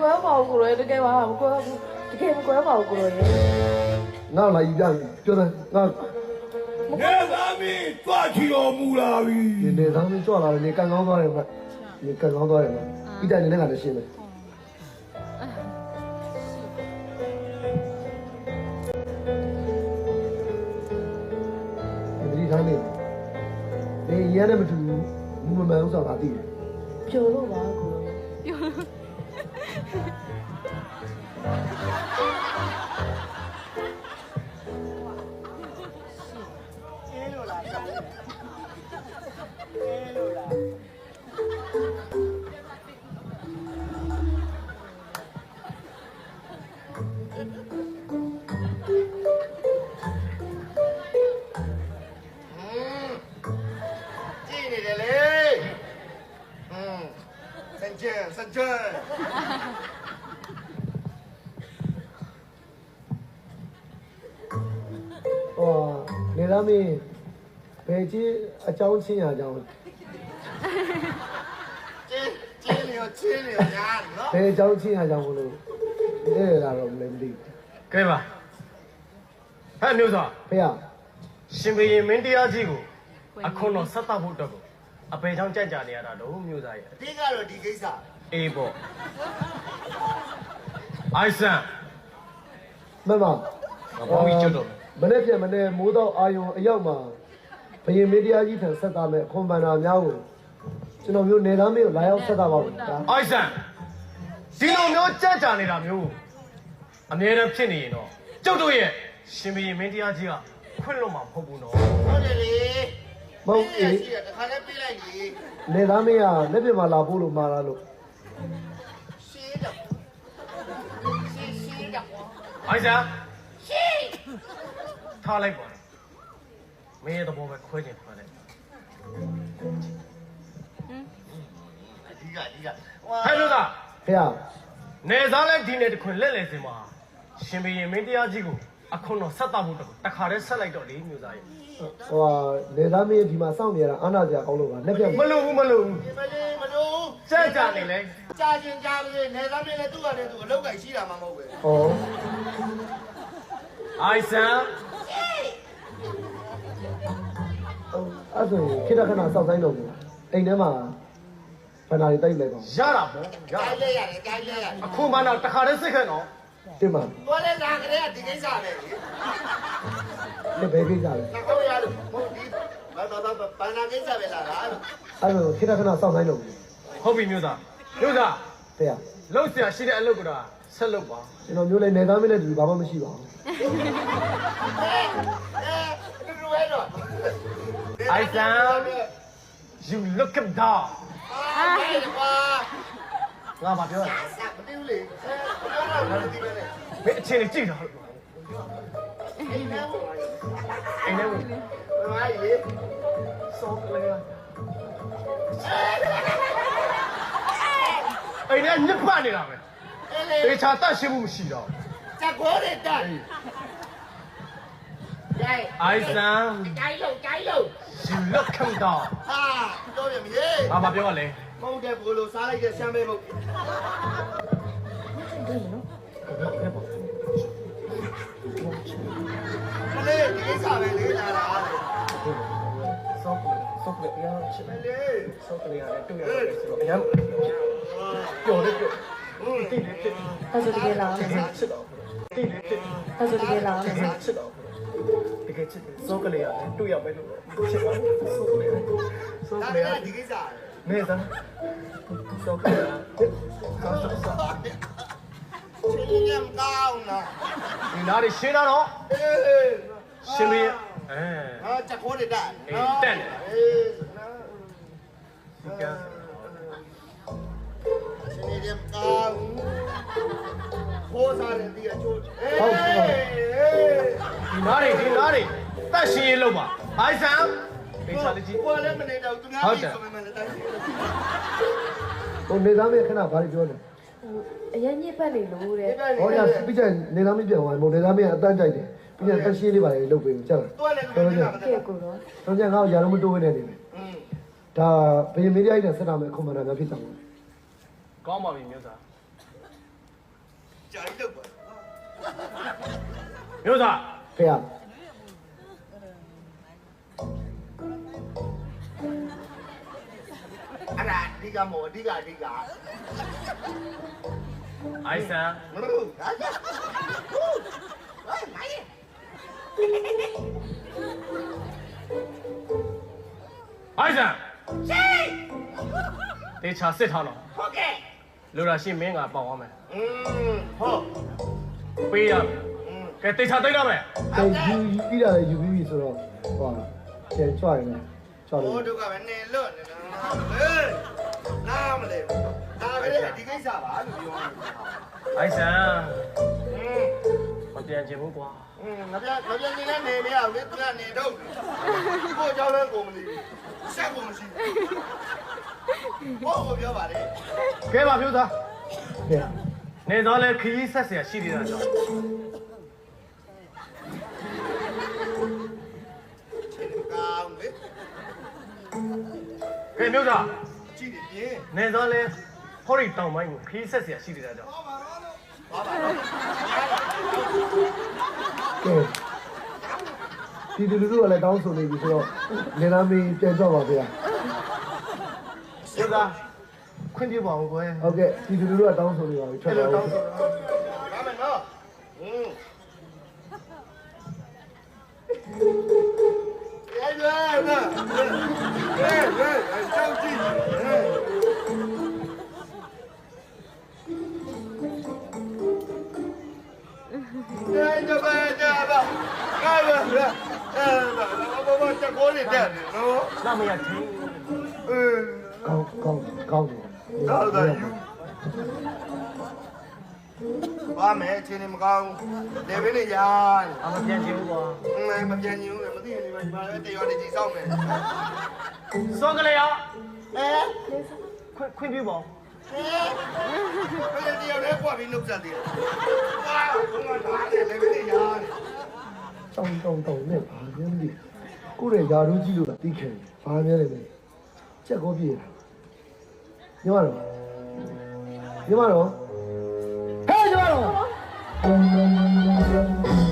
ကွဲပါဘူးကိုရတကယ်ပါမကွဲဘူးတကယ်မကွဲပါဘူးကိုရငါလာယူကြပြောတယ်ငါနေသားမင်းတွားချီတော်မူလာပြီ နေသားမင်းကြွလာတယ်နေကန်ကောင်းသွားတယ်ဗျနေကန်ကောင်းသွားတယ်ဗျဣတိုင်နေနဲ့ကလည်းရှင်းတယ်ဒီထားနေနေရဲတယ်မတူဘူးမမှန်ဥစ္စာသာသိတယ်ပျော်လို့ပါကိုရစကြဲဟောနေသားမင်းဘယ်ကြီးအကြောင်းချင်းရအကြောင်းချင်းလျောညာနော်ဘယ်အကြောင်းချင်းရအကြောင်းဘလို့အဲ့ဒါတော့လည်းမသိဘူးကဲပါဟဲ့မျိုးသား ဖေရရှင်ဘရင်မင်းတရားကြီးကိုအခုတော့ဆက်တော့ဖို့အတွက်ကိုအပေချောင်းကြံ့ကြာနေရတာတော့မျိုးသားရဲ့အတိကတော့ဒီကိစ္စအေးပေါ့အိုင်ဆန်မမဘာပြီးကျွတ်တော့မနေ့ပြန်မနေ့မိုးတော့အာယုံအရောက်မှာဘယင်မီဒီယာကြီးထံဆက်သားမဲ့အခွန်ပန်နာများကိုကျွန်တော်မျိုးနေသားမင်းကိုလာရောက်ဆက်သားပါဘူးဒါအိုင်ဆန်ဒီလိုမျိုးကြံ့ကြာနေတာမျိုးအမြဲတမ်းဖြစ်နေရင်တော့ကျုပ်တို့ရဲ့ရှင်ဘရင်မင်းတရားကြီးကခွင့်လွတ်မှာမဟုတ်ဘူးနော်ဟုတ်တယ်လေမဟုတ်အေးတခါနဲ့ပြေးလိုက်လေနေသားမင်းကလက်ပြမှာလာဖို့လို့မှားလားလို့ရှင်းတော့အိုင်ဆန်ထားလိုက်ပါမင်းရဲ့သဘောပဲခွဲချင်ခွဲလိုက်ဒီကဟဲ့လို့သာဖေရနေစားလိုက်ဒီနေ့တခွင်လက်လေစင်မှာရှင်ဘရင်မင်းတရားကြီးကိုအခုတော့ဆက်တော့ဖို့တခါတည်းဆက်လိုက်တော့လေမျိုးသားရဲ့ဟိုနေသားမင်းဒီမှာစောင့်နေရတာအာနာစရာကောင်းလို့ပါလက်ပြမလို့ဘူးမလို့ဘူးမလို့ကြက်ကြနေလေကြာချင်းကြာလေနေသားမင်းလည်းသူ့ကလည်းသူ့အလောက်ကိုရှိတာမှမဟုတ်ပဲဩအိုင်ဆန်အဲ့ဆိုခိတခဏစောက်ဆိုင်တော့ဘူးအိမ်ထဲမှာဘဏ္ဍာတွေတိုက်လိုက်ပါရတာပေါ့ရလဲရတယ်ကြိုက်လဲရတယ်အခုမှတော့တခါတည်းစစ်ခဲ့တော့တင်ပါဘောလဲလာကြတဲ့ဒီကိစ္စပဲလေဘယ်ကိစ္စလဲဟုတ်ရလို့ဟုတ်ဒီဘာပန်းနာကိစ္စပဲလားအဲ့လိုခိတခဏစောက်ဆိုင်တော့ဘူးဟုတ်ပြီမျိုးသားဖေရလှုပ်เสียရှိတဲ့အလုပ်ကဆက်လုပ်ပါကျွန်တော်မျိုးလိုက်နေသားမင်းနဲ့တူဘာမှမရှိပါဘူးအိုင်ဆန် you look him down ငါမပြောရမသိဘူးလေမင်းအချင်းကြီးကြည့်တော့အိမ်ထဲဝင်ဘာလဲစောကလေးအိမ်ထဲညစ်ပတ်နေတာပဲတေချာတတ်ရှင်းမှုမရှိတော့စကောရတဲ့အိုင်ဆန် ကြိုက်လို့ you look him down ဟာတော့ရမရေငါမပြောရလေမဟုတ်တဲ့ဘိုးလိုစားလိုက်တဲ့ရှမ်းပဲမဟုတ်မလေးဒီကိစ္စပဲလေးလာတာစောကလေးရချစ်လေစောကလေးရတယ်တွေ့ရတယ်ဆိုတော့အရင်ပျော်တယ်တိတ်တိတ်အဲ့ဆိုတကယ်လားချစ်တော့တိတ်တိတ်အဲ့ဆိုတကယ်လားချစ်တော့တကယ်ချစ်စောကလေးရတယ်တွေ့ရမယ်လို့ချစ်ပါစောကလေးဒီကိစ္စနေသားစောကလေးစောချင်းရမ်းကောင်းလားဒီနားရှင်းတော့ရှင်းပြီးဟာချက်ခိုးတယ်တက်တက်နေချင်းရမ်းကောင်းခိုးစားတယ်ဒီအချိုးဟုတ်ကဲ့ဒီနားတက်ရှင်းရေးလုပ်ပါအိုင်ဆန်ဒေချာလေးကြီးကိုလည်းမနေတော့သူများကြီးဆိုမှလည်းတိုင်းဟိုနေသားမင်းခဏဘာပြောလဲအရင်ညစ်ပတ်နေလို့တဲ့ဟောရပြီးကြနေသားမင်းပြန်သွားတယ်နေသားမင်းအတန်းကြိုက်တယ်ပြီးရင်တက်ရှင်းလေးပါလေလုပ်ပေးကြလားတော်လည်းပြောနေတာကဲကိုတော့တော့ညငါ့ကိုယာလုံးမတိုးနေနေတယ်ဒါဘယ်မီဒီယာနဲ့ဆက်တာမဲ့ကွန်မန်ဒါများဖြစ်တာပေါ့ကောင်းပါပြီမျိုးသား ကြာကြီးတော့ပါ မျိုးသား ဖေရ အဲ့ဒါအဓိကမို့အဓိက အိုင်ဆန် မလို့ဟာဟဲ့မိုင်း အိုင်ဆန် ရှိ တေချာစစ်ထားတော့ ဟုတ်ကဲ့ လူရာရှိမင်းကပေါက်အောင်မယ် ဟုတ် ပေးရမယ်ကဲတေချာသိတော့မယ် တေယူပြီးတာလည်းယူပြီးပြီဆိုတော့ဟောကျန်ကြွရတယ်ကြွတယ် ဟိုတို့ကပဲနေလွတ်နေတာနားမလဲဒါပဲဒီကိစ္စပါလို့ပြော အိုင်ဆန်မပြန်ချင်ဘူးကွာ ငါပြန်နေလဲနေမရဘူးလေသူကနေတော့ကိုเจ้าလဲကိုမလီဆက်ကိုမရှိဘူးကိုပြောပါလေ ကဲပါမျိုးသား ဖေရ နေတော့လဲခရီးဆက်เสียရှိသေးတာကြောင့် ကောင်းလေ ကဲမျိုးသား ကြည့်တယ်ပြင်း နေတော့လဲဟောရီတောင်ပိုင်းကိုခရီးဆက်เสียရှိသေးတာကြောင့် ပါပါတော့ ကဲဒီလူလူကလည်းတောင်းဆိုနေပြီဆိုတော့နေသားမင်းပြန်ကြွပါဖေရ မျိုးသားခွင့်ပြုပါဦးကွယ် ဟုတ်ကဲ့ဒီလူလူကတောင်းဆိုနေပါပြီထွက် အဲ့ ပါ လို ဦး တောင်းဆို ဒါမယ်နော်ရဲရဲနော်ရဲကြောက်ကြည့်ရဲကြပါကြပါကားပါဘာတကောလေးတက်နေနော် နာမရချင်း ကောင်းတယ် တော့ဒါယူဘာမဲချင်းနေမကောင်းလေဘင်းနေရ အမပြန်ချင်ဘူးကွာ မပြန်ညူးမသိနေမှာဒီမှာလည်းတရားနေကြည့်ဆောင်မယ် စောကလေးရ အဲ ခွင့်ပြုပါဦး ဘယ်တရားလဲပွားပြီးနှုတ်ဆက်သေးတယ်ဝါဘုံကဒါလေလေဘင်းနေရတယ် တောင်းနဲ့ဘာမှမသိကိုယ့်ရဲ့ယာတို့ကြီးလို့တိခင်ဘာမှလည်းမချက်ကောပြေးတာညီမတော်ဟဲ့ညီမတော်